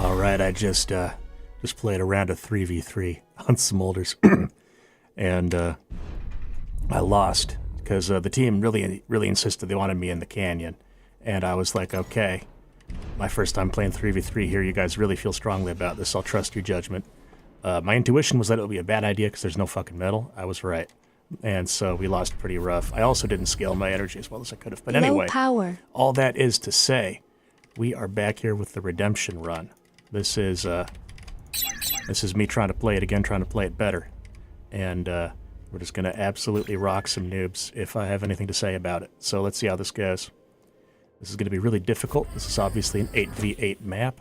Alright, I just played a round of 3v3 on smolders, and I lost, because the team really insisted they wanted me in the canyon, and I was like, okay, my first time playing 3v3 here, you guys really feel strongly about this, I'll trust your judgment. My intuition was that it would be a bad idea because there's no fucking metal. I was right. And so we lost pretty rough. I also didn't scale my energy as well as I could have. But anyway, all that is to say, we are back here with the redemption run. This is me trying to play it again, trying to play it better. And we're just going to absolutely rock some noobs if I have anything to say about it. So let's see how this goes. This is going to be really difficult. This is obviously an 8v8 map.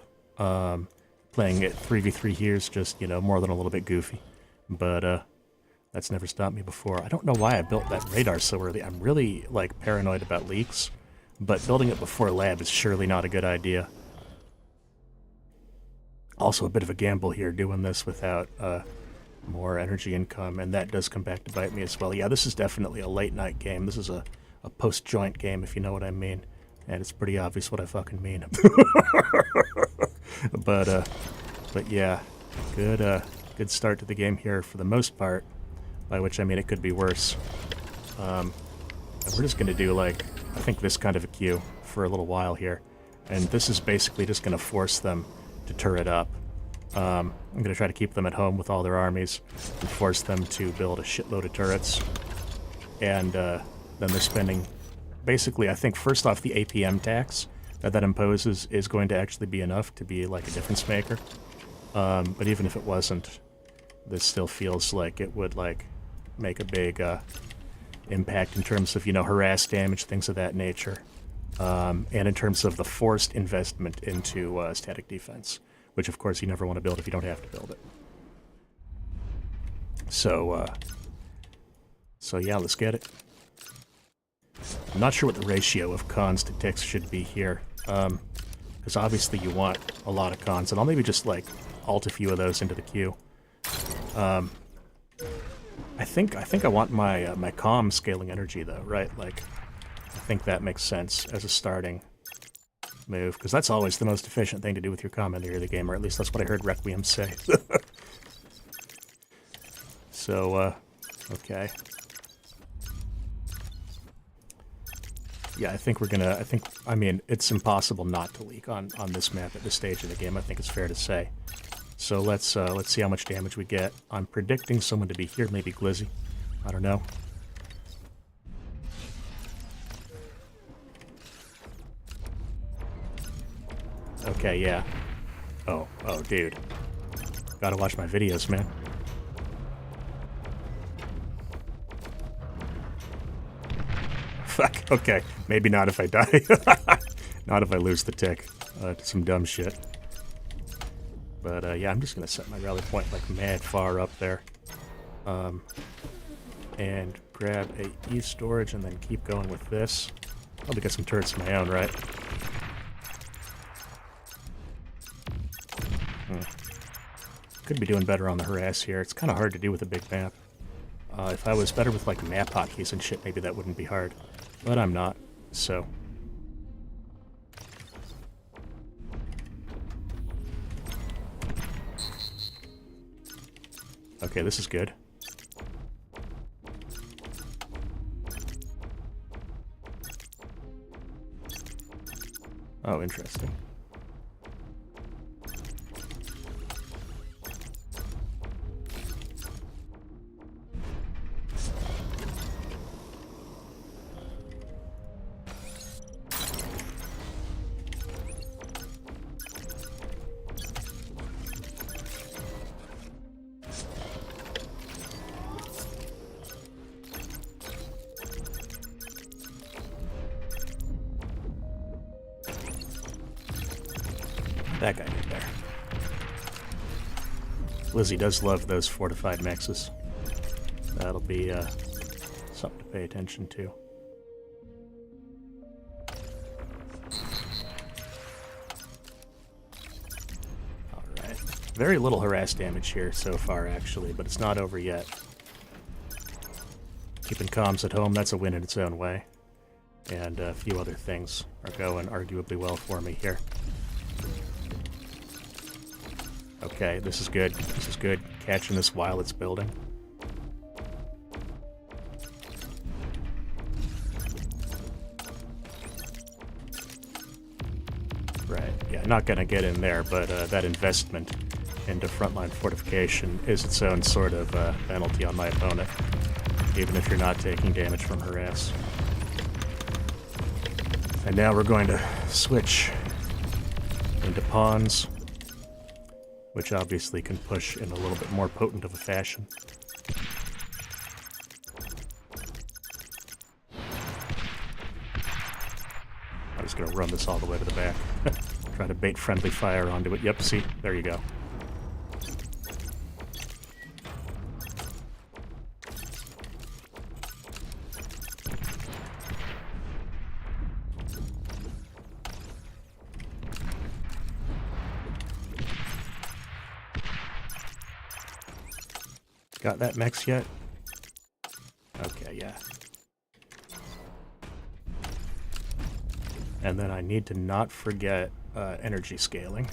Playing it 3v3 here is just, you know, more than a little bit goofy. But that's never stopped me before. I don't know why I built that radar so early. I'm really, like, paranoid about leaks. But building it before lab is surely not a good idea. Also a bit of a gamble here doing this without more energy income, and that does come back to bite me as well. Yeah, this is definitely a late night game. This is a post-joint game, if you know what I mean. And it's pretty obvious what I fucking mean. But yeah, good start to the game here for the most part, by which I mean it could be worse. And we're just gonna do, like, I think this kind of a queue for a little while here. And this is basically just gonna force them to turret up. I'm gonna try to keep them at home with all their armies and force them to build a shitload of turrets. And then they're spending, basically, I think first off the APM tax that imposes is going to actually be enough to be like a difference maker. But even if it wasn't, this still feels like it would like make a big impact in terms of, you know, harass damage, things of that nature. And in terms of the forced investment into static defense, which of course you never want to build if you don't have to build it. So yeah, let's get it. I'm not sure what the ratio of cons to ticks should be here, because obviously you want a lot of cons, and I'll maybe just like alt a few of those into the queue. I think I want my my comm scaling energy though, right? Like, I think that makes sense as a starting move, because that's always the most efficient thing to do with your comm in the early game, or at least that's what I heard Requiem say. So, okay. Yeah, I think we're gonna, I mean, it's impossible not to leak on this map at this stage of the game, I think it's fair to say. So let's see how much damage we get. I'm predicting someone to be here, maybe Glizzy. I don't know. Okay, yeah. Oh, dude. Gotta watch my videos, man. Fuck, okay. Maybe not if I die. Not if I lose the tick to some dumb shit. But, yeah, I'm just gonna set my rally point, like, mad far up there. And grab a Eve storage and then keep going with this. Probably get some turrets of my own, right? Could be doing better on the harass here. It's kind of hard to do with a big map. If I was better with, like, map hotkeys and shit, maybe that wouldn't be hard. But I'm not, so... Okay, this is good. Oh, interesting. That guy did there. Lizzie does love those fortified mexes. That'll be something to pay attention to. Alright. Very little harass damage here so far, actually, but it's not over yet. Keeping comms at home, that's a win in its own way. And a few other things are going arguably well for me here. Okay, this is good. This is good. Catching this while it's building. Right, yeah, not gonna get in there, but that investment into frontline fortification is its own sort of penalty on my opponent, even if you're not taking damage from her ass. And now we're going to switch into pawns, which obviously can push in a little bit more potent of a fashion. I'm just going to run this all the way to the back. Try to bait friendly fire onto it. Yep, see? There you go. Got that mechs yet? Okay, yeah. And then I need to not forget energy scaling.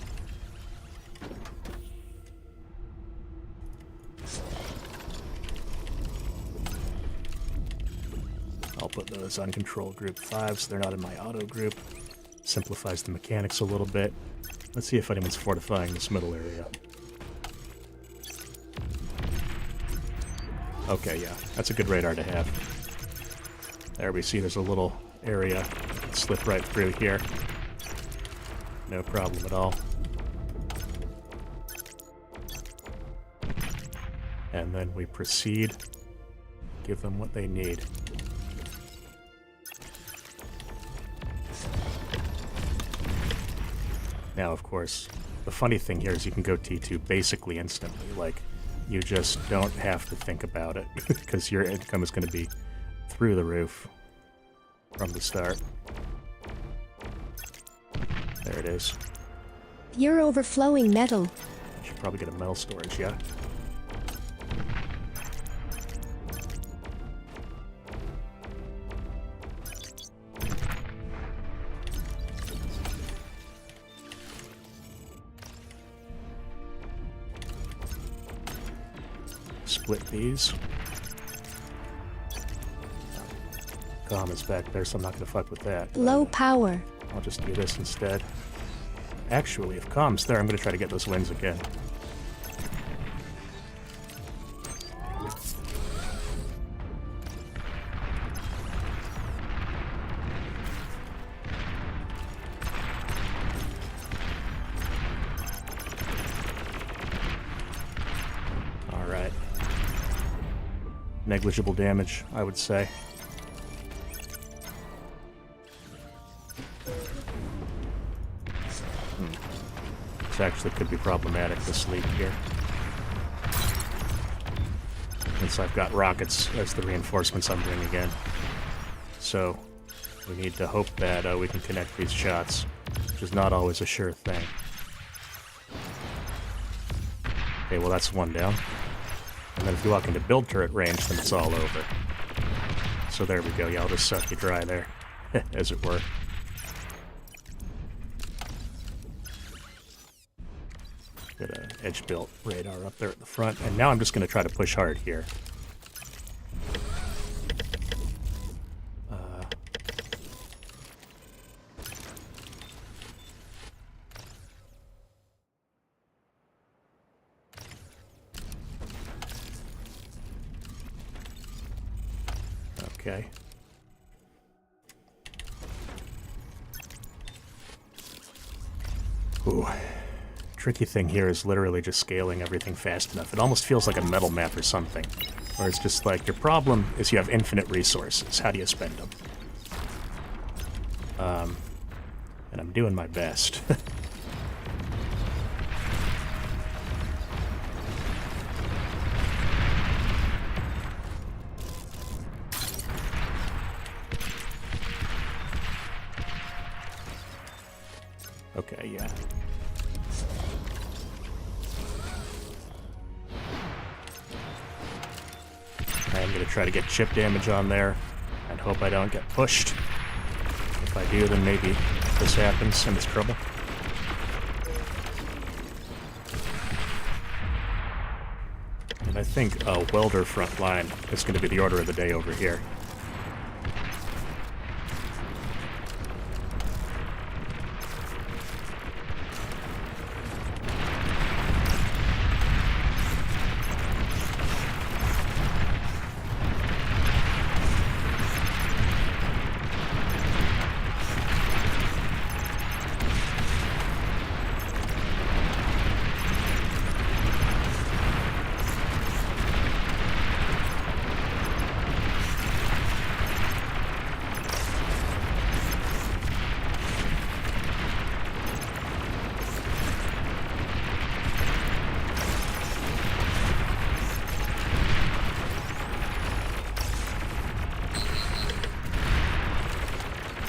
I'll put those on control group 5 so they're not in my auto group. Simplifies the mechanics a little bit. Let's see if anyone's fortifying this middle area. Okay, yeah, that's a good radar to have. There we see there's a little area. Slip right through here. No problem at all. And then we proceed. Give them what they need. Now, of course, the funny thing here is you can go T2 basically instantly. Like, you just don't have to think about it, because your income is going to be through the roof from the start. There it is. You're overflowing metal. Should probably get a metal storage, yeah? Split these. Calm is back there, so I'm not going to fuck with that. Low power. I'll just do this instead. Actually, if Calm's there, I'm going to try to get those wins again. Alright. Negligible damage, I would say. This actually could be problematic, this leak here. Since I've got rockets as the reinforcements I'm bringing in. So, we need to hope that we can connect these shots, which is not always a sure thing. Okay, well that's one down. And then if you walk into build turret range, then it's all over. So there we go, yeah, I'll just suck you dry there, as it were. Get an edge-built radar up there at the front, and now I'm just going to try to push hard here. Okay. Ooh. Tricky thing here is literally just scaling everything fast enough. It almost feels like a metal map or something, where it's just like, your problem is you have infinite resources. How do you spend them? And I'm doing my best. Okay, yeah. I'm going to try to get chip damage on there and hope I don't get pushed. If I do, then maybe this happens and it's trouble. And I think a welder front line is going to be the order of the day over here.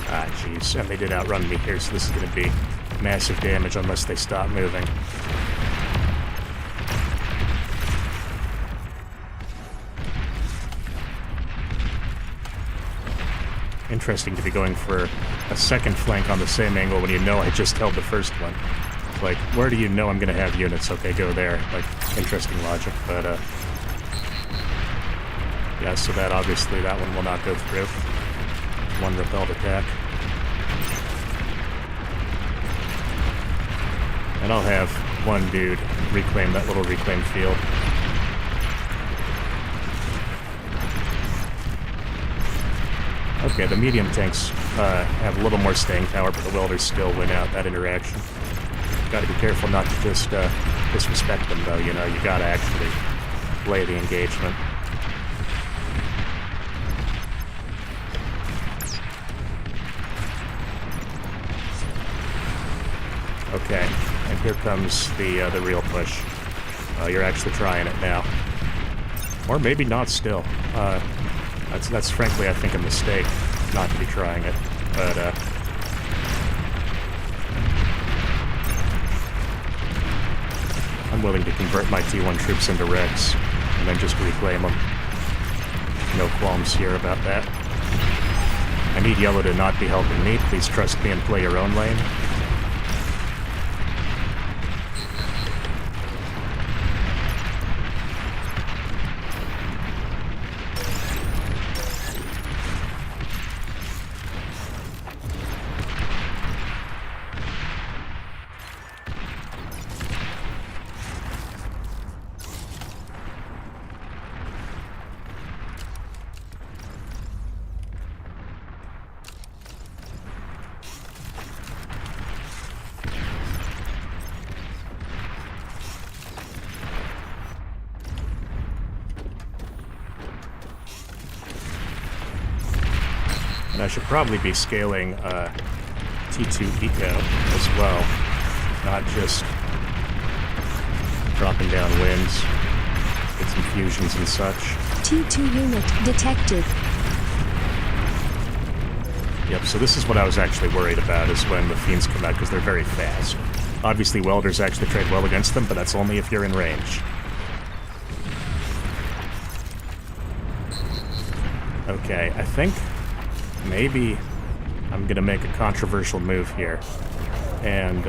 Ah, jeez. And they did outrun me here, so this is going to be massive damage unless they stop moving. Interesting to be going for a second flank on the same angle when you know I just held the first one. It's like, where do you know I'm going to have units? Okay, go there. Like, interesting logic, but, yeah, so that obviously, that one will not go through. One repelled attack. And I'll have one dude reclaim that little reclaimed field. Okay, the medium tanks have a little more staying power, but the welders still win out that interaction. Gotta be careful not to just disrespect them, though, you know, you gotta actually play the engagement. Okay, and here comes the real push. You're actually trying it now. Or maybe not still. That's frankly, I think, a mistake not to be trying it. But, I'm willing to convert my T1 troops into Rex, and then just reclaim them. No qualms here about that. I need Yellow to not be helping me. Please trust me and play your own lane. And I should probably be scaling T2 Eco as well, not just dropping down winds, get some fusions and such. T2 unit detected. Yep, so this is what I was actually worried about, is when the Fiends come out, because they're very fast. Obviously, welders actually trade well against them, but that's only if you're in range. Okay, I think maybe I'm gonna make a controversial move here. And,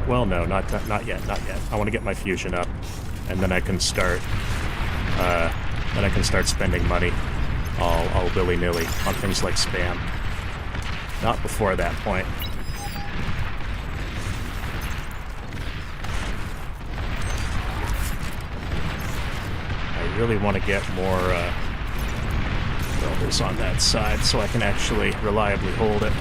well, no, not yet, not yet. I want to get my fusion up, and then I can start, spending money all willy-nilly on things like spam. Not before that point. I really want to get more, welders on that side so I can actually reliably hold it.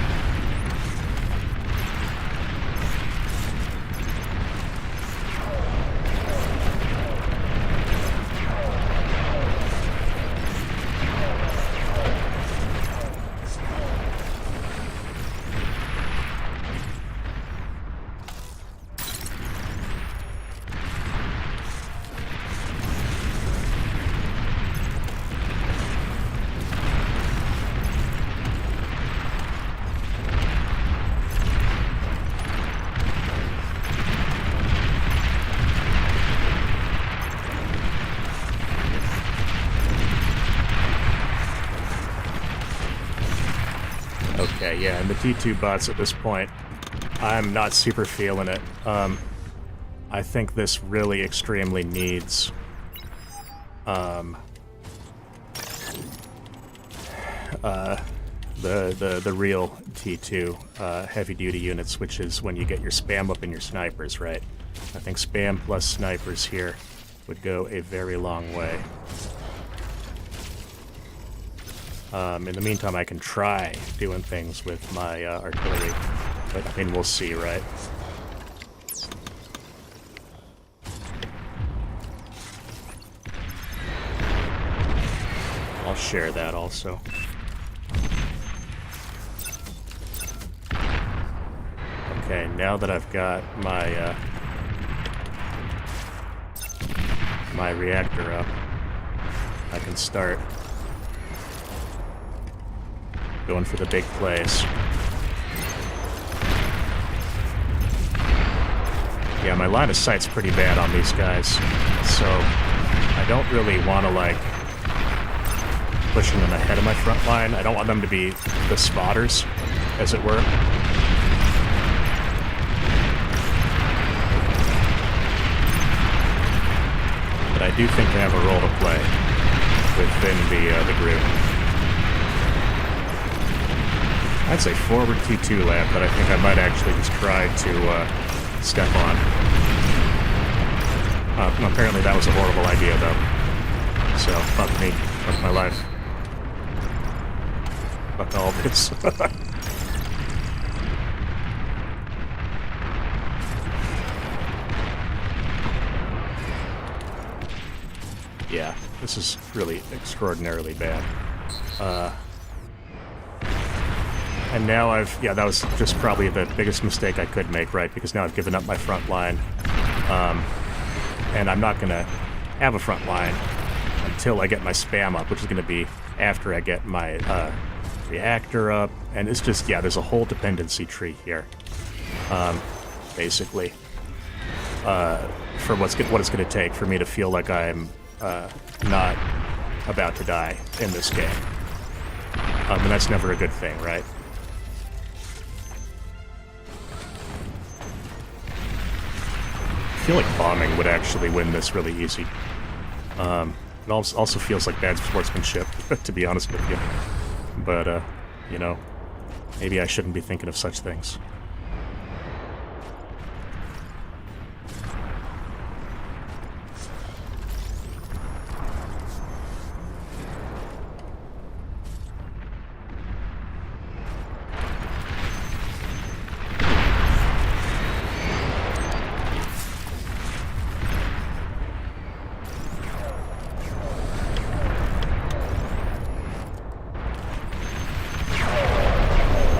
Okay, yeah, and the T2 bots at this point, I'm not super feeling it. I think this really extremely needs the real T2 heavy-duty units, which is when you get your spam up in your snipers, right? I think spam plus snipers here would go a very long way. In the meantime, I can try doing things with my artillery, but I mean, we'll see, right? I'll share that also. Okay, now that I've got my my reactor up, I can start going for the big plays. Yeah, my line of sight's pretty bad on these guys, so I don't really want to, like, pushing them ahead of my front line. I don't want them to be the spotters, as it were. But I do think they have a role to play within the group. I'd say forward T2 lab, but I think I might actually just try to step on. Apparently that was a horrible idea, though. So, fuck me. Fuck my life. Fuck all this. Yeah, this is really extraordinarily bad. And now yeah, that was just probably the biggest mistake I could make, right? Because now I've given up my front line. And I'm not going to have a front line until I get my spam up, which is going to be after I get my reactor up. And it's just, yeah, there's a whole dependency tree here, basically, for what it's going to take for me to feel like I'm not about to die in this game. And that's never a good thing, right? I feel like bombing would actually win this really easy. It also feels like bad sportsmanship, to be honest with you. But, you know, maybe I shouldn't be thinking of such things.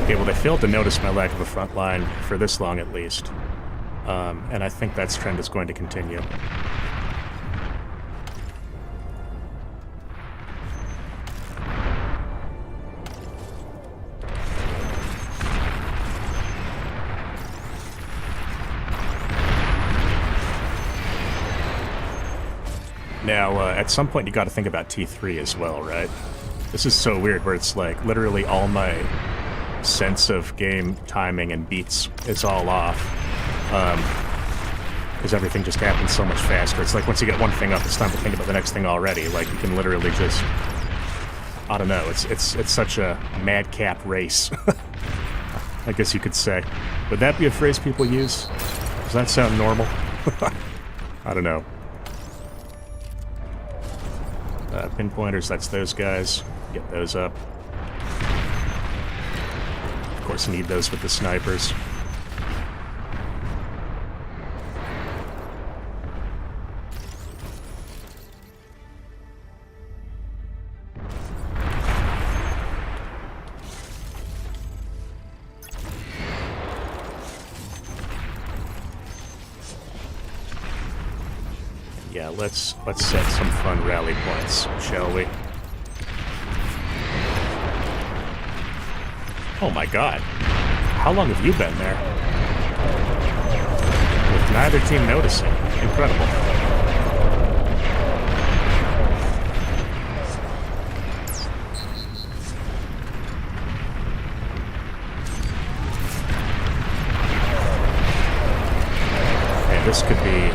Okay, well, they failed to notice my lack of a front line for this long, at least. And I think that trend is going to continue. Now, at some point, you got to think about T3 as well, right? This is so weird, where it's like literally all my sense of game timing and beats is all off, because everything just happens so much faster. It's like once you get one thing up, it's time to think about the next thing already. Like you can literally just, I don't know. It's such a madcap race, I guess you could say. Would that be a phrase people use? Does that sound normal? I don't know. Pinpointers, that's those guys. Get those up. Of course, need those with the snipers. Yeah, let's set some fun rally points, shall we? Oh my god. How long have you been there? With neither team noticing. Incredible. And this could be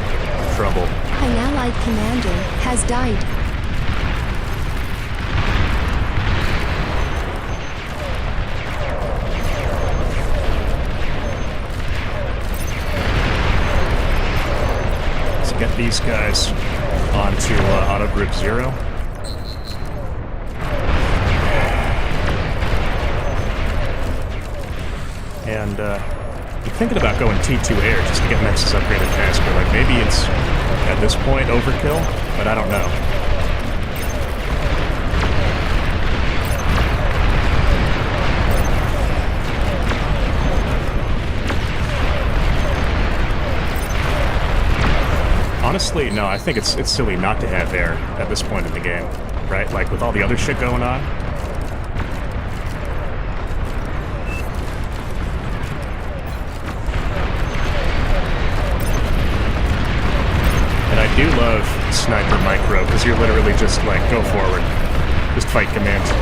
trouble. An allied commander has died. get these guys onto auto group 0. And I'm thinking about going T2 air just to get mexes upgraded faster. Like maybe it's at this point overkill, but I don't know. Honestly, no, I think it's silly not to have air at this point in the game, right? Like with all the other shit going on. And I do love Sniper Micro, because you're literally just like, go forward. Just fight commands.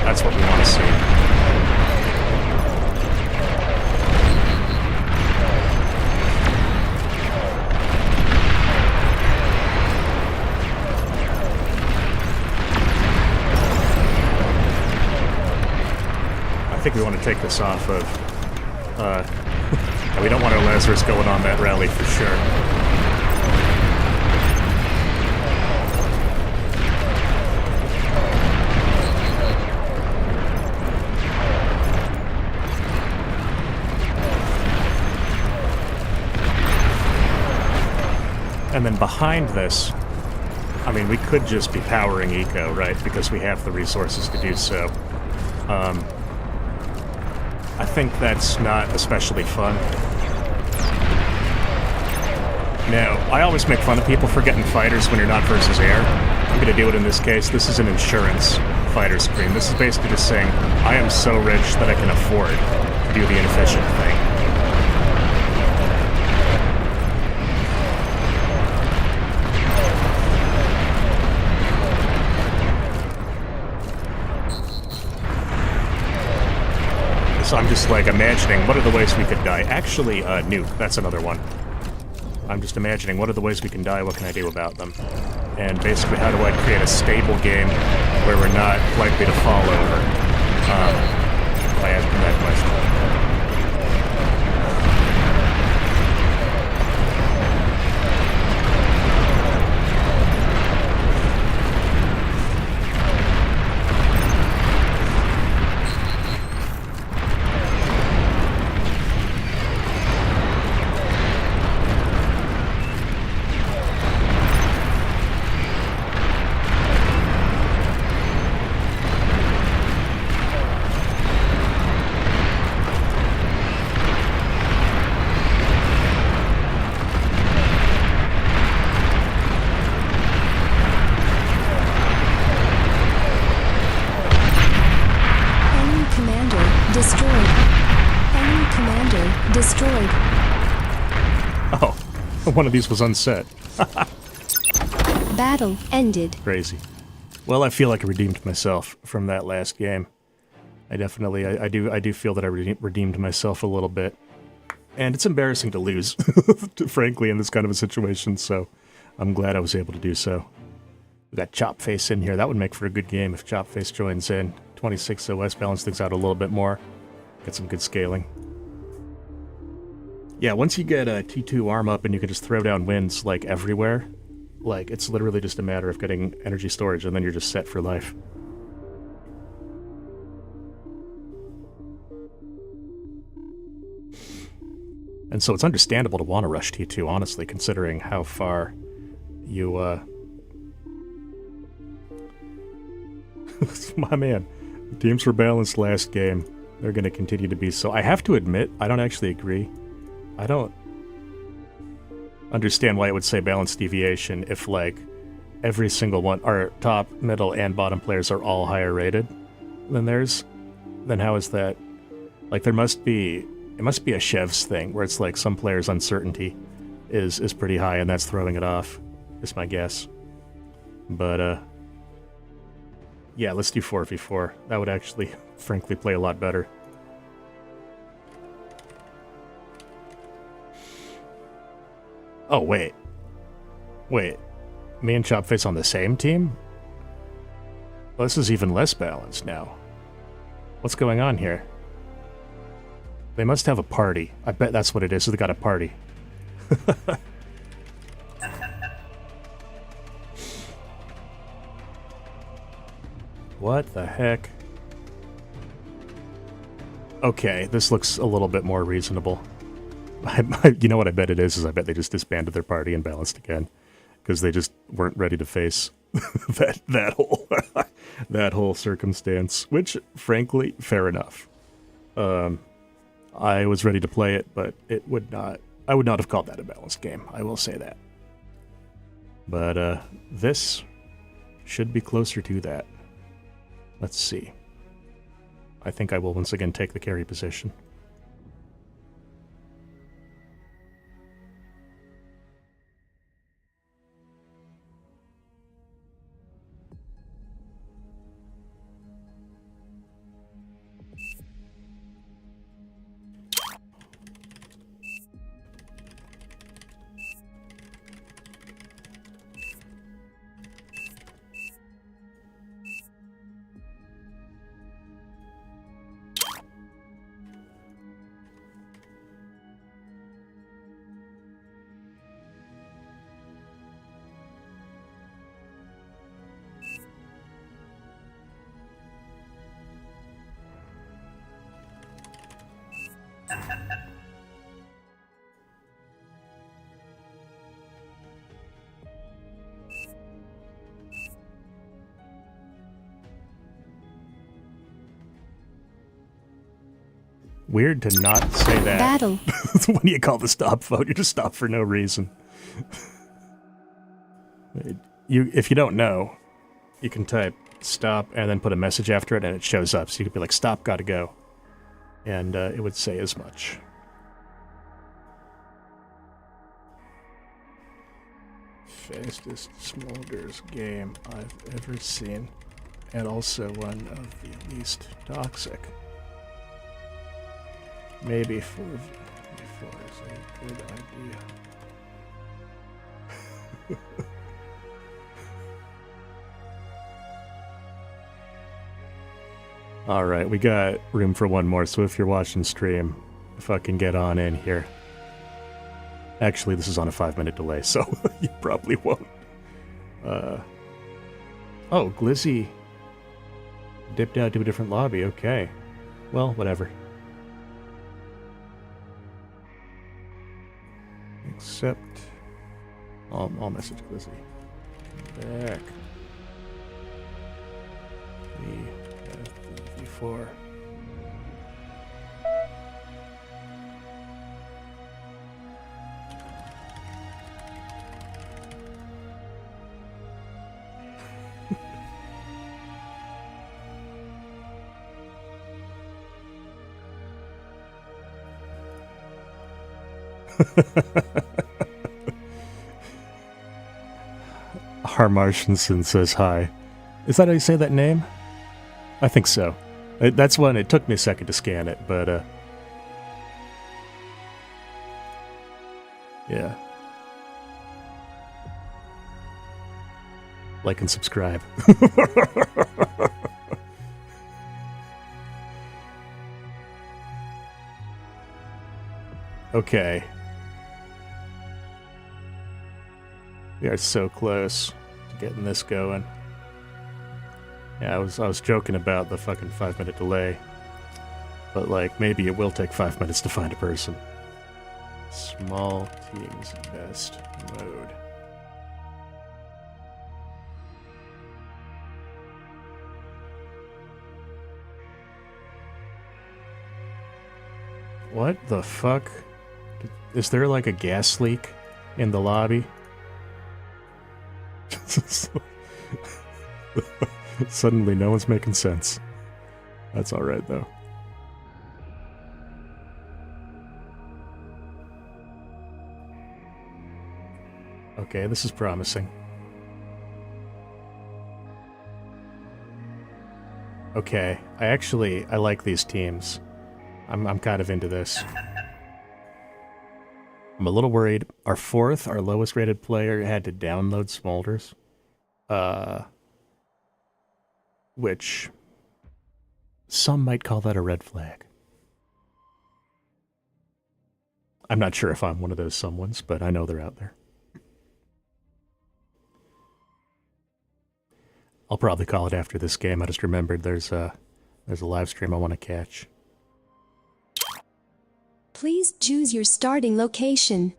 That's what we want to see. I think we want to take this off of... we don't want our Lazarus going on that rally for sure. And then behind this, I mean, we could just be powering eco, right? Because we have the resources to do so. I think that's not especially fun. Now, I always make fun of people for getting fighters when you're not versus air. I'm going to do it in this case. This is an insurance fighter screen. This is basically just saying, I am so rich that I can afford to do the inefficient thing. So I'm just like imagining what are the ways we could die. Actually, nuke, that's another one. I'm just imagining what are the ways we can die, what can I do about them? And basically how do I create a stable game where we're not likely to fall over by asking that question. One of these was unset. Battle ended. Crazy. Well, I feel like I redeemed myself from that last game. I definitely, I do feel that I redeemed myself a little bit. And it's embarrassing to lose, frankly, in this kind of a situation, so I'm glad I was able to do so. We got Chopface in here. That would make for a good game if Chopface joins in. 26 OS, balance things out a little bit more. Get some good scaling. Yeah, once you get a T2 arm up and you can just throw down winds, like, everywhere, like, it's literally just a matter of getting energy storage, and then you're just set for life. And so it's understandable to want to rush T2, honestly, considering how far you, my man, the teams were balanced last game. They're going to continue to be so. I have to admit, I don't actually agree. I don't understand why it would say balanced deviation if, like, every single one, our top, middle, and bottom players are all higher rated than theirs. Then how is that? Like, there must be, it must be a Chev's thing, where it's like some players' uncertainty is pretty high, and that's throwing it off, is my guess. But, yeah, let's do 4v4. That would actually, frankly, play a lot better. Oh, wait. Wait. Me and Chopface on the same team? Well, this is even less balanced now. What's going on here? They must have a party. I bet that's what it is. So they got a party. What the heck? Okay, this looks a little bit more reasonable. You know what I bet it is I bet they just disbanded their party and balanced again. Because they just weren't ready to face that whole that whole circumstance. Which, frankly, fair enough. I was ready to play it, but it would not. I would not have called that a balanced game. I will say that. But this should be closer to that. Let's see. I think I will once again take the carry position. Weird to not say that. Battle. When you call the stop vote, you just stop for no reason. If you don't know, you can type stop and then put a message after it and it shows up. So you could be like, stop, gotta go. And it would say as much. Fastest smolders game I've ever seen. And also one of the least toxic. Maybe 4v4 is a good idea. Alright, we got room for one more, so if you're watching stream, fucking get on in here. Actually, this is on a 5-minute delay, so you probably won't. Oh, Glizzy dipped out to a different lobby, okay. Well, whatever. Except, I'll message Glizzy. Back. Before. Harmarshenson says hi. Is that how you say that name? I think so. That's one. It took me a second to scan it, but yeah. Like and subscribe. Okay. We are so close to getting this going. Yeah, I was joking about the fucking 5-minute delay. But like, maybe it will take 5 minutes to find a person. Small teams best mode. What the fuck? Is there like a gas leak in the lobby? Suddenly no one's making sense. That's alright though. Okay, this is promising. Okay, I like these teams. I'm kind of into this. I'm a little worried. Our lowest rated player had to download Smolders. which some might call that a red flag. I'm not sure if I'm one of those someones, but I know they're out there. I'll probably call it after this game. I just remembered there's a live stream I want to catch. Please choose your starting location.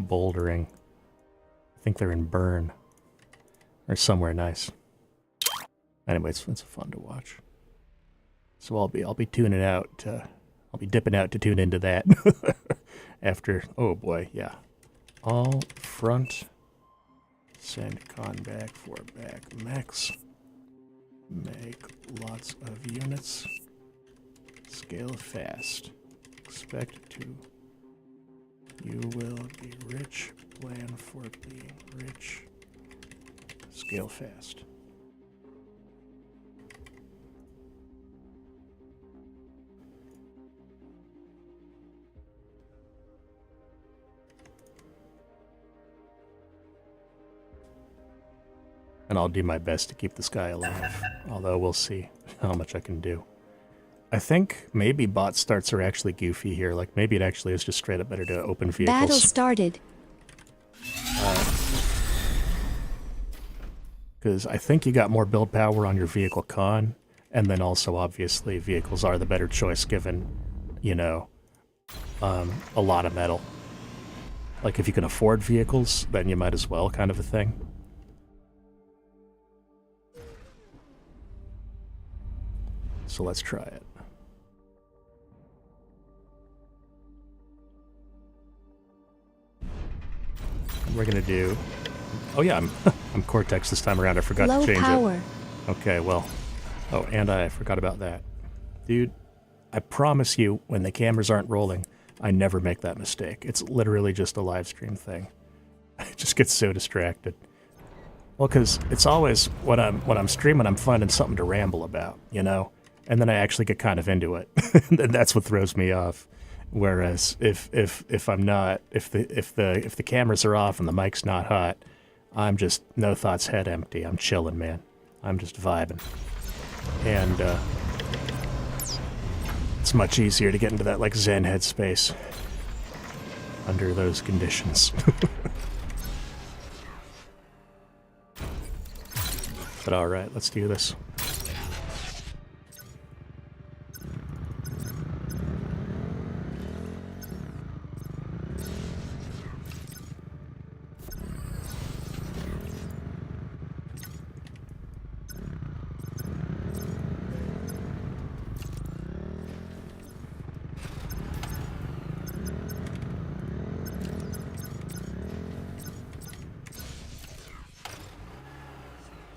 Bouldering. I think they're in Bern. Or somewhere nice. Anyways, it's fun to watch. So I'll be tuning out. I'll be dipping out to tune into that after. Oh boy, yeah. All front. Send con back for back max. Make lots of units. Scale fast. Expect to. You will be rich. Plan for being rich. Scale fast. And I'll do my best to keep this guy alive, although we'll see how much I can do. I think maybe bot starts are actually goofy here. Like, maybe it actually is just straight up better to open vehicles. Battle started. Because I think you got more build power on your vehicle con, and then also, obviously, vehicles are the better choice given, you know, a lot of metal. Like, if you can afford vehicles, then you might as well, kind of a thing. So let's try it. We're gonna do. Oh yeah, I'm Cortex this time around. I forgot Low to change power. it. Okay, well. Oh, and I forgot about that, dude. I promise you, when the cameras aren't rolling, I never make that mistake. It's literally just a live stream thing. I just get so distracted. Well, because it's always when I'm streaming, I'm finding something to ramble about, you know. And then I actually get kind of into it, and that's what throws me off. Whereas if I'm not, if the cameras are off and the mic's not hot, I'm just no thoughts, head empty. I'm chilling, man. I'm just vibing, and it's much easier to get into that like Zen headspace under those conditions. But all right, let's do this.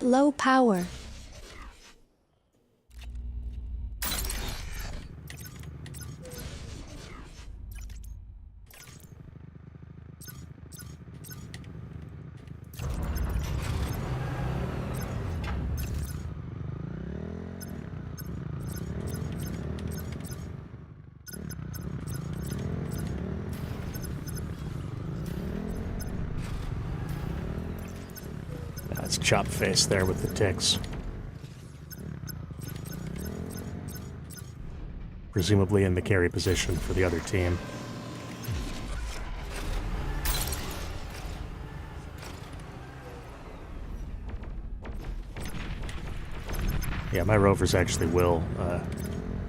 Low power. That's chop face there with the ticks. Presumably in the carry position for the other team. Yeah, my rovers actually will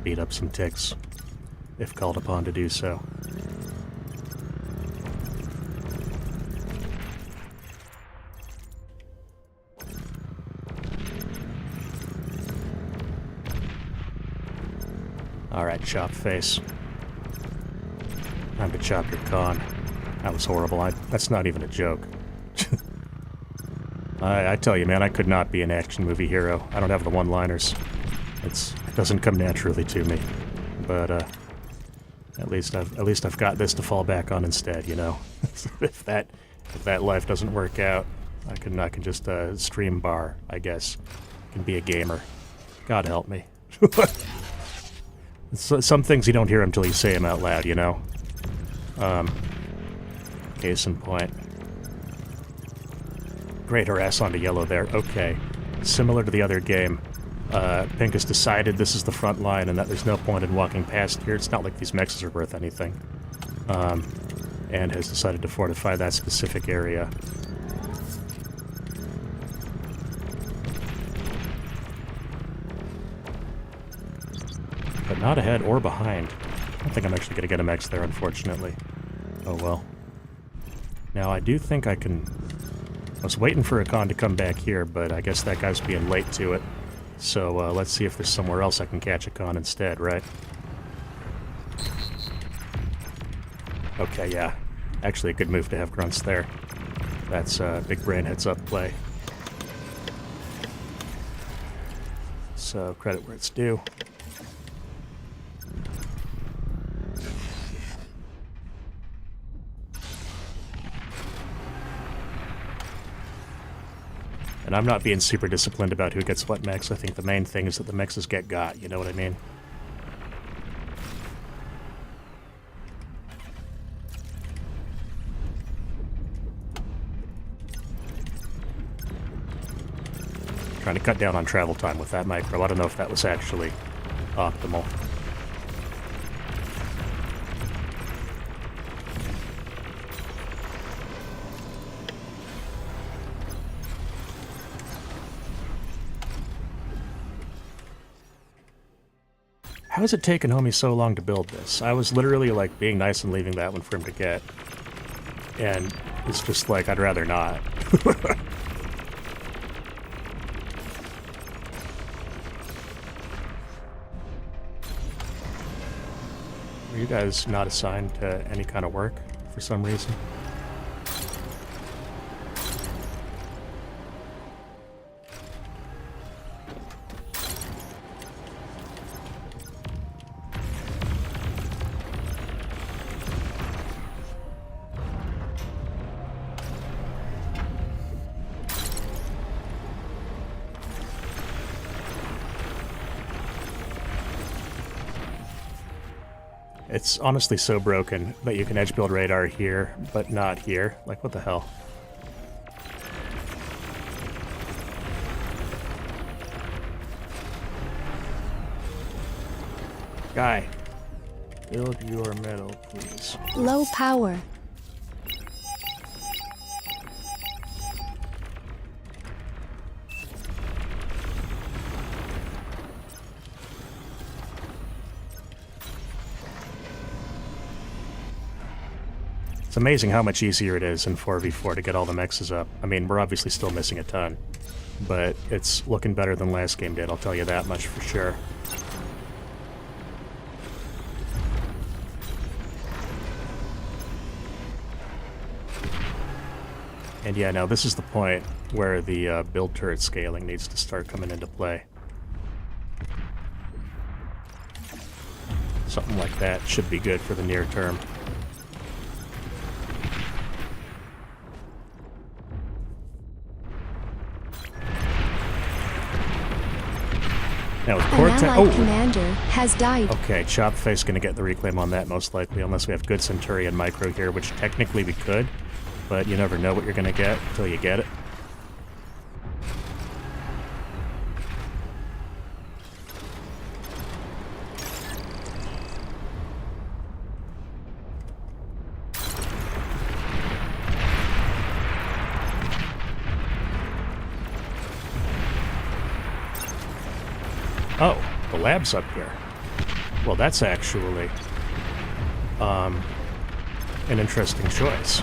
beat up some ticks if called upon to do so. Alright, chop face. Time to chop your con. That was horrible. That's not even a joke. I tell you, man, I could not be an action movie hero. I don't have the one-liners. It doesn't come naturally to me. But at least I've got this to fall back on instead, you know. if that life doesn't work out, I can just stream bar, I guess. I can be a gamer. God help me. Some things you don't hear until you say them out loud, you know? Case in point. Great harass onto yellow there. Okay. Similar to the other game, Pink has decided this is the front line and that there's no point in walking past here. It's not like these mexes are worth anything. And has decided to fortify that specific area. But not ahead or behind. I don't think I'm actually going to get a mex there, unfortunately. Oh well. Now, I do think I can... I was waiting for a con to come back here, but I guess that guy's being late to it. So let's see if there's somewhere else I can catch a con instead, right? Okay, yeah. Actually a good move to have grunts there. That's big brain heads up play. So credit where it's due. And I'm not being super disciplined about who gets what mechs. I think the main thing is that the mexes get got, you know what I mean? Trying to cut down on travel time with that micro. I don't know if that was actually optimal. How has it taken homie so long to build this? I was literally like being nice and leaving that one for him to get. And it's just like, I'd rather not. Are you guys not assigned to any kind of work for some reason? It's honestly so broken that you can edge build radar here, but not here. Like, what the hell? Guy, build your metal, please. Low power. It's amazing how much easier it is in 4v4 to get all the mexes up. I mean, we're obviously still missing a ton, but it's looking better than last game did, I'll tell you that much for sure. And yeah, now this is the point where the build turret scaling needs to start coming into play. Something like that should be good for the near term. Now with An allied commander has died. Okay, Chopface gonna get the reclaim on that most likely, unless we have good Centurion micro here, which technically we could, but you never know what you're gonna get until you get it. Oh, the lab's up here. Well, that's actually an interesting choice.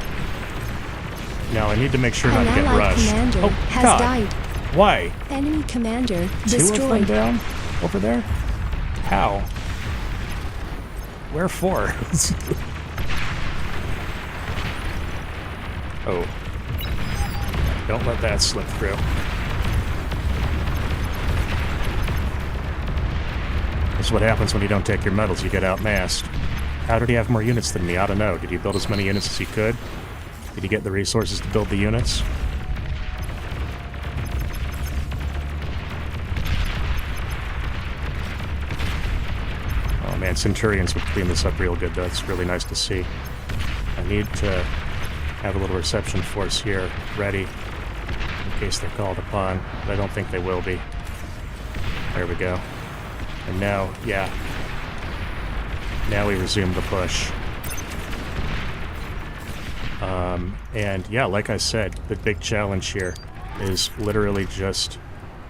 Now I need to make sure not to get rushed. Commander Oh, has God. died. Why? Enemy commander Two of them destroyed. down? Over there? How? Where for? Oh. Don't let that slip through. That's what happens when you don't take your medals, you get outmassed. How did he have more units than me? I don't know. Did he build as many units as he could? Did he get the resources to build the units? Oh man, Centurions would clean this up real good though. It's really nice to see. I need to have a little reception force here ready in case they're called upon, but I don't think they will be. There we go. And now, yeah. Now we resume the push. And yeah, like I said, the big challenge here is literally just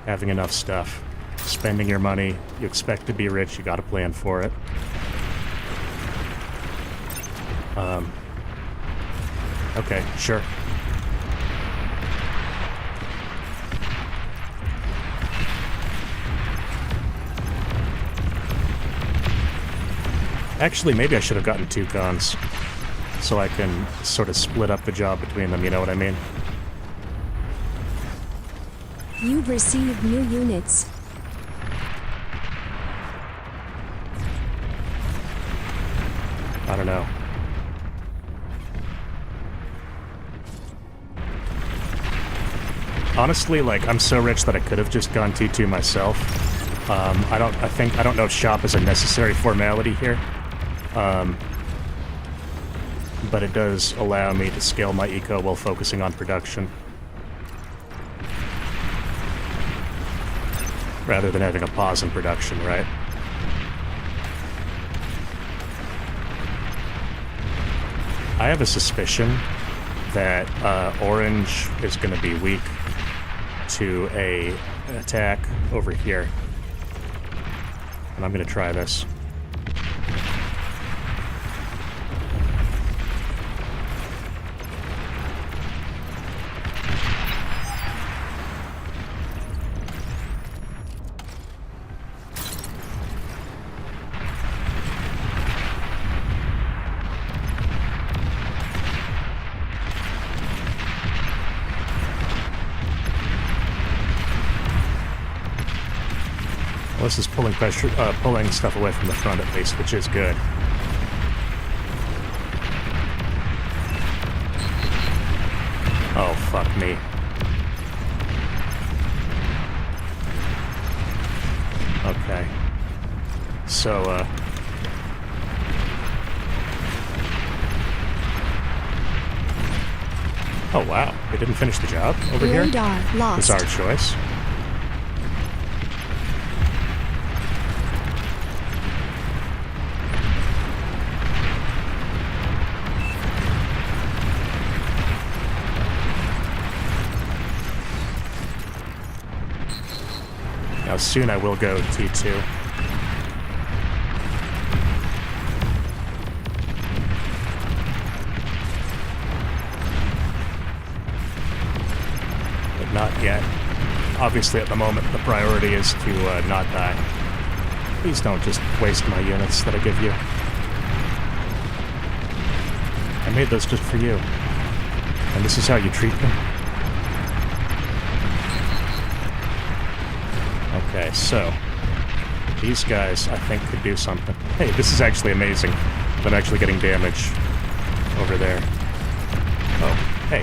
having enough stuff. Spending your money. You expect to be rich, you gotta plan for it. Okay, sure. Actually, maybe I should have gotten 2 guns, so I can sort of split up the job between them, you know what I mean? You've received new units. I don't know. Honestly, like, I'm so rich that I could have just gone T2 myself. I don't know if shop is a necessary formality here. But it does allow me to scale my eco while focusing on production. Rather than having a pause in production, right? I have a suspicion that orange is going to be weak to an attack over here. And I'm going to try this. Well, this is pulling pressure, pulling stuff away from the front at least, which is good. Oh, fuck me. Okay. So, oh, wow. They didn't finish the job over here? Radar lost. Bizarre choice. Now, soon I will go T2. But not yet. Obviously, at the moment, the priority is to not die. Please don't just waste my units that I give you. I made those just for you. And this is how you treat them? Okay, so these guys, I think, could do something. Hey, this is actually amazing. I'm actually getting damage over there. Oh, hey.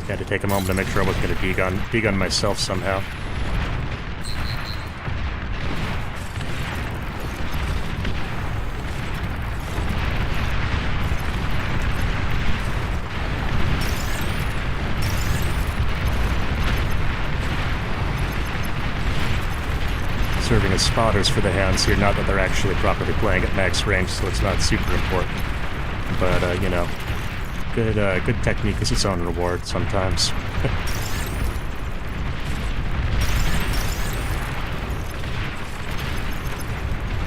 Had to take a moment to make sure I wasn't going to degun myself somehow. Serving as spotters for the hounds here, not that they're actually properly playing at max range, so it's not super important. But, you know, good technique is its own reward sometimes.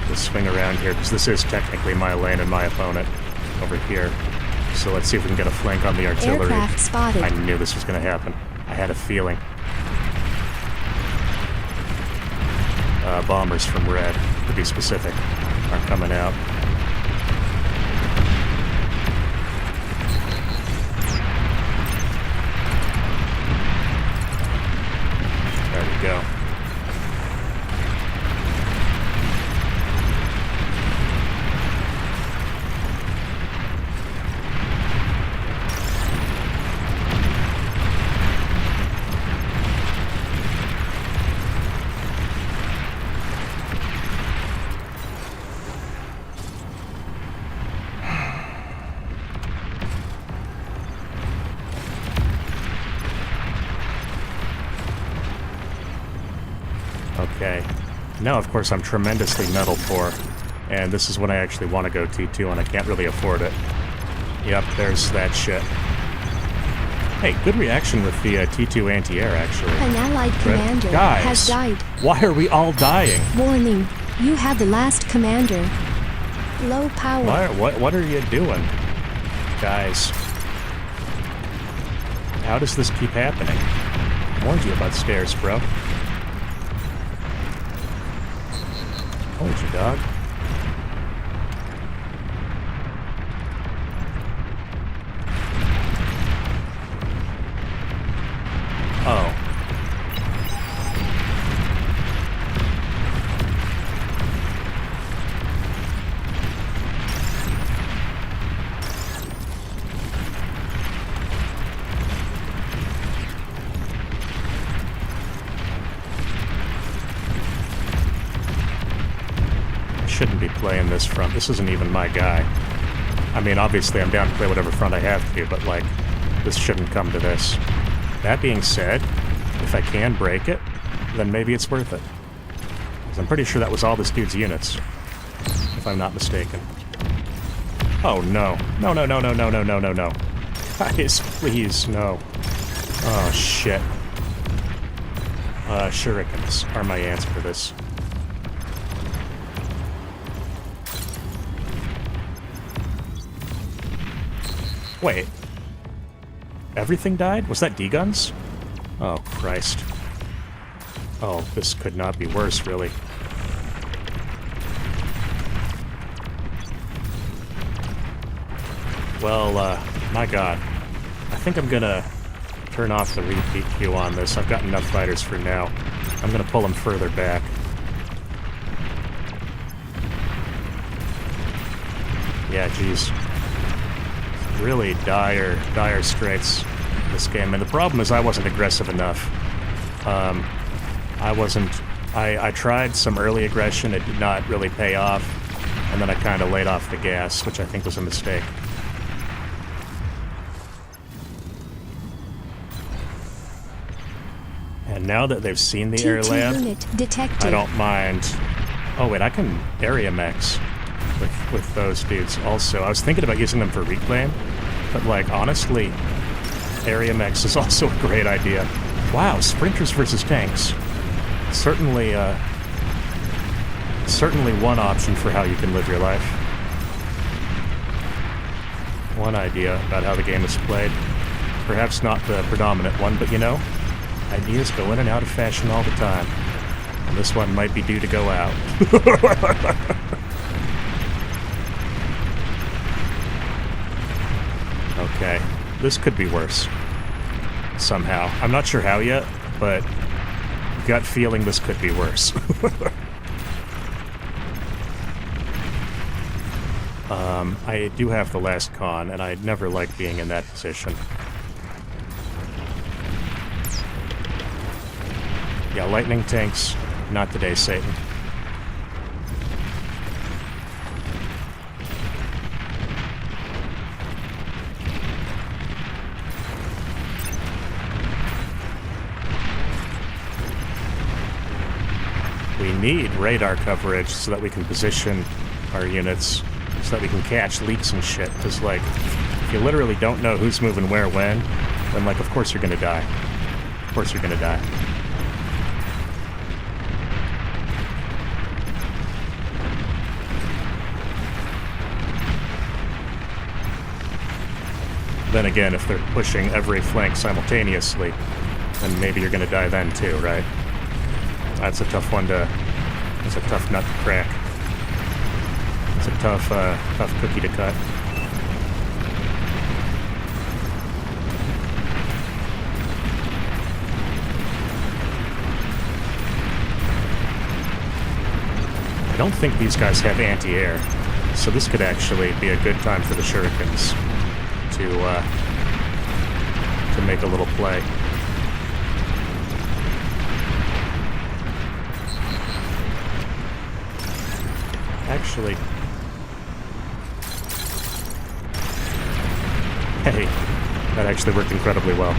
Just swing around here, because this is technically my lane and my opponent over here. So let's see if we can get a flank on the artillery. Aircraft spotted. I knew this was going to happen. I had a feeling. Bombers from red, to be specific, are coming out. There we go. Okay. Now, of course, I'm tremendously metal poor, and this is when I actually want to go T2, and I can't really afford it. Yep, there's that shit. Hey, good reaction with the T2 anti-air, actually. An allied commander Guys, has died. why are we all dying? Warning, you have the last commander. Low power. What are you doing? Guys. How does this keep happening? I warned you about stairs, bro. Told you, dog. Oh. Shouldn't be playing this front. This isn't even my guy. I mean, obviously I'm down to play whatever front I have to, but like, this shouldn't come to this. That being said, if I can break it, then maybe it's worth it. 'Cause I'm pretty sure that was all this dude's units, if I'm not mistaken. Oh no. No, no, no, no, no, no, no, no, no. Guys, please, no. Oh shit. Shurikens are my answer to this. Wait. Everything died? Was that D-guns? Oh, Christ. Oh, this could not be worse, really. Well, my god. I think I'm gonna turn off the repeat queue on this. I've got enough fighters for now. I'm gonna pull them further back. Yeah, geez. Really dire straits this game, and the problem is I wasn't aggressive enough. I tried some early aggression, it did not really pay off, and then I kind of laid off the gas, which I think was a mistake. And now that they've seen the air lab, unit detected. I don't mind. Oh wait, I can area max with those dudes also. I was thinking about using them for reclaim, but like honestly, area mechs is also a great idea. Wow, sprinters versus tanks. Certainly one option for how you can live your life. One idea about how the game is played. Perhaps not the predominant one, but you know, ideas go in and out of fashion all the time. And this one might be due to go out. Okay, this could be worse. Somehow. I'm not sure how yet, but gut feeling this could be worse. I do have the last con, and I never like being in that position. Yeah, lightning tanks, not today, Satan. We need radar coverage so that we can position our units, so that we can catch leaks and shit. Because, like, if you literally don't know who's moving where when, then, like, of course you're gonna die. Of course you're gonna die. Then again, if they're pushing every flank simultaneously, then maybe you're gonna die then too, right? That's a tough one to... That's a tough nut to crack. It's a tough cookie to cut. I don't think these guys have anti-air, so this could actually be a good time for the shurikens to make a little play. Actually, hey, that actually worked incredibly well.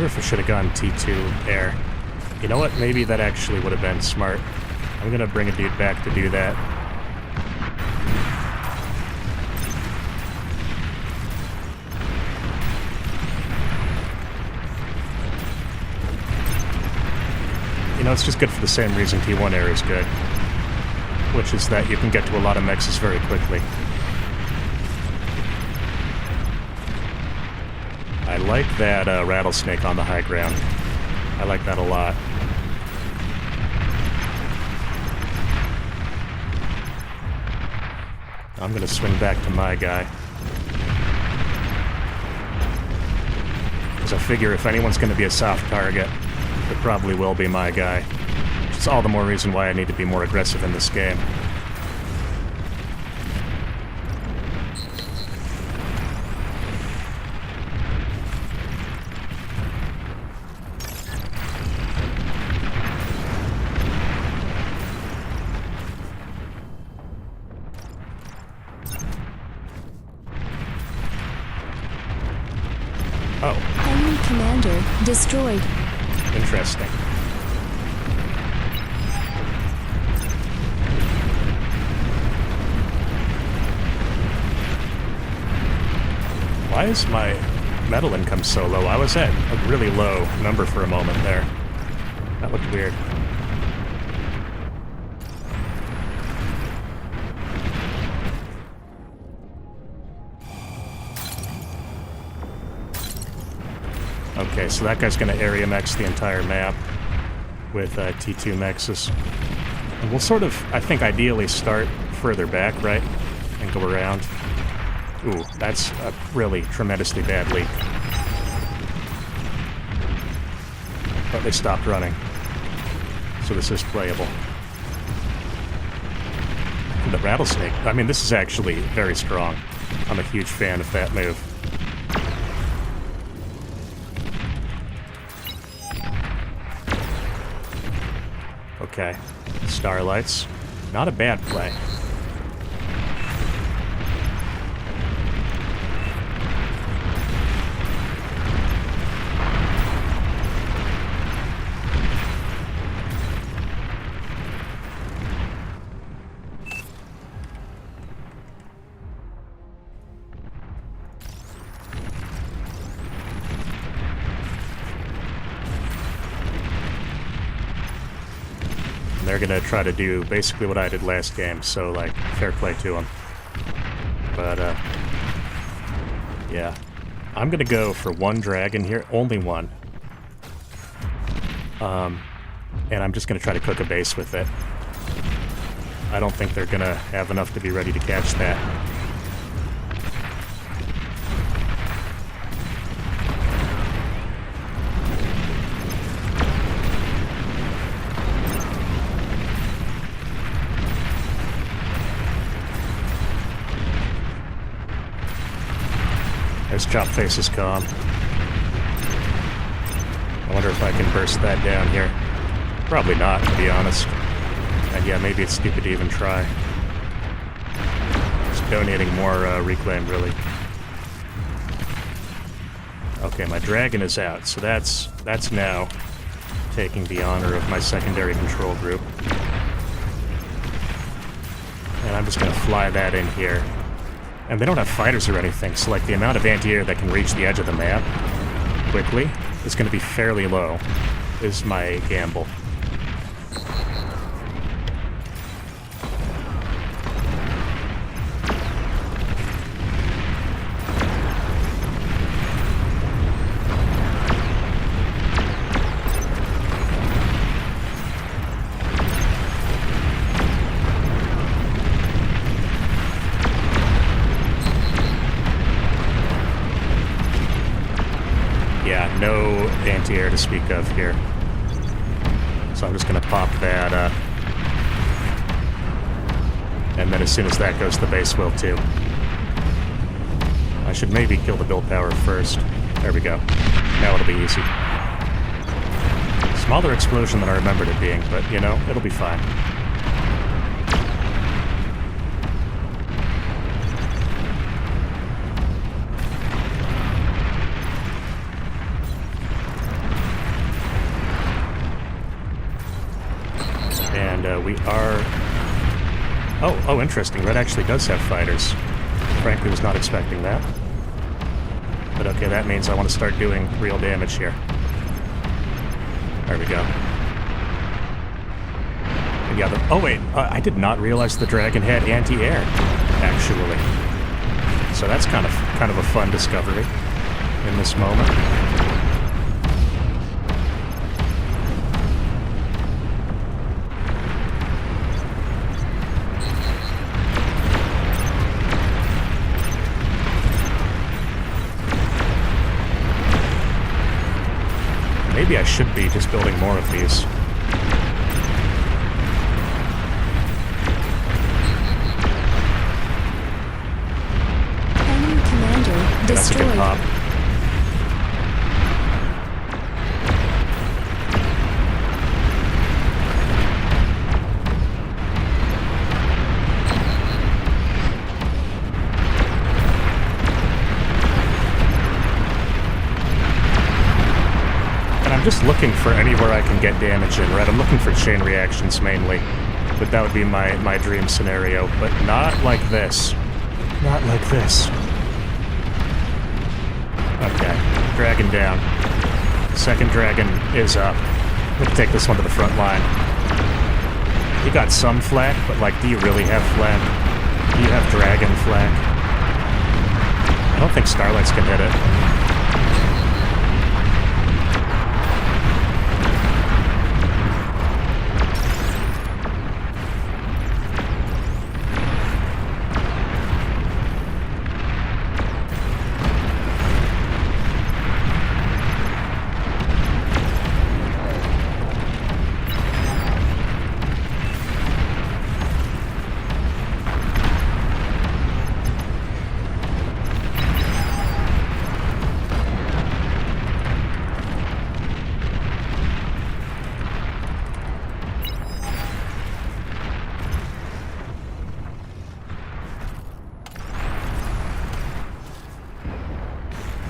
if I should have gone T2 air. You know what? Maybe that actually would have been smart. I'm gonna bring a dude back to do that. You know, it's just good for the same reason T1 air is good, which is that you can get to a lot of mexes very quickly. I like that rattlesnake on the high ground. I like that a lot. I'm gonna swing back to my guy. Because I figure if anyone's gonna be a soft target, it probably will be my guy. Which is all the more reason why I need to be more aggressive in this game. Oh. Enemy commander destroyed. Interesting. Why is my metal income so low? I was at a really low number for a moment there. That looked weird. Okay, so that guy's going to area mex the entire map with T2 mexes. And we'll sort of, I think, ideally start further back, right? And go around. Ooh, that's a really tremendously bad leak. But they stopped running. So this is playable. And the rattlesnake, I mean, this is actually very strong. I'm a huge fan of that move. Okay, starlights. Not a bad play. They're gonna try to do basically what I did last game, so like, fair play to them. But yeah. I'm gonna go for one dragon here, only one. And I'm just gonna try to cook a base with it. I don't think they're gonna have enough to be ready to catch that. There's Chop Face's calm. I wonder if I can burst that down here. Probably not, to be honest. And yeah, maybe it's stupid to even try. Just donating more reclaim, really. Okay, my dragon is out, so that's now taking the honor of my secondary control group. And I'm just gonna fly that in here. And they don't have fighters or anything, so like the amount of anti-air that can reach the edge of the map quickly is going to be fairly low, is my gamble. Yeah, no anti-air to speak of here. So I'm just going to pop that, and then as soon as that goes, the base will too. I should maybe kill the build power first. There we go. Now it'll be easy. Smaller explosion than I remembered it being, but, you know, it'll be fine. Oh, interesting. Red actually does have fighters. Frankly, was not expecting that. But okay, that means I want to start doing real damage here. There we go. And yeah, oh wait, I did not realize the dragon had anti-air, actually. So that's kind of a fun discovery in this moment. Maybe I should be just building more of these. Enemy commander That's a good destroyed. pop. I'm just looking for anywhere I can get damage in, right? I'm looking for chain reactions mainly, but that would be my dream scenario, but not like this. Not like this. Okay, dragon down. Second dragon is up. Let's take this one to the front line. You got some flak, but like, do you really have flak? Do you have dragon flak? I don't think Starlights can hit it.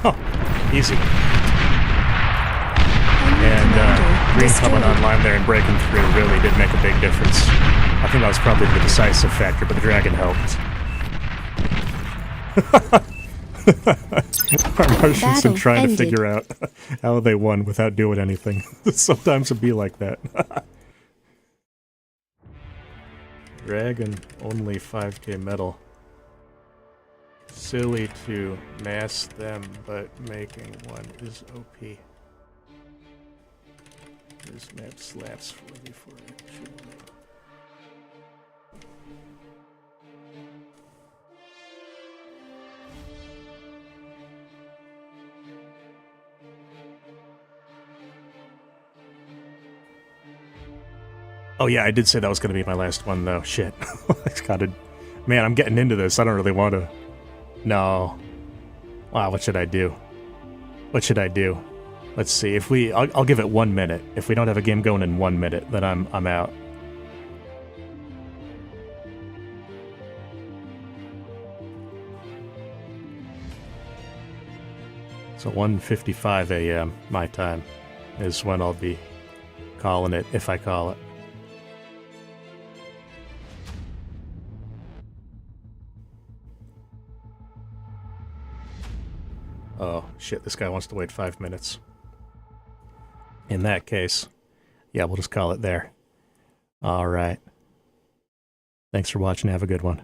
Oh, easy. And green coming online there and breaking through really did make a big difference. I think that was probably the decisive factor, but the dragon helped. Our Martians are trying to figure out how they won without doing anything. Sometimes it'd be like that. Dragon, only 5k metal. Silly to mass them, but making one is OP. This map slaps for me for actually. Oh yeah, I did say that was going to be my last one though. Shit. I gotta... Man, I'm getting into this. I don't really want to... No. Wow, what should I do? What should I do? Let's see. If we... I'll give it 1 minute. If we don't have a game going in 1 minute, then I'm out. So 1:55 a.m. my time is when I'll be calling it, if I call it. Oh, shit, this guy wants to wait 5 minutes. In that case, yeah, we'll just call it there. Alright. Thanks for watching, have a good one.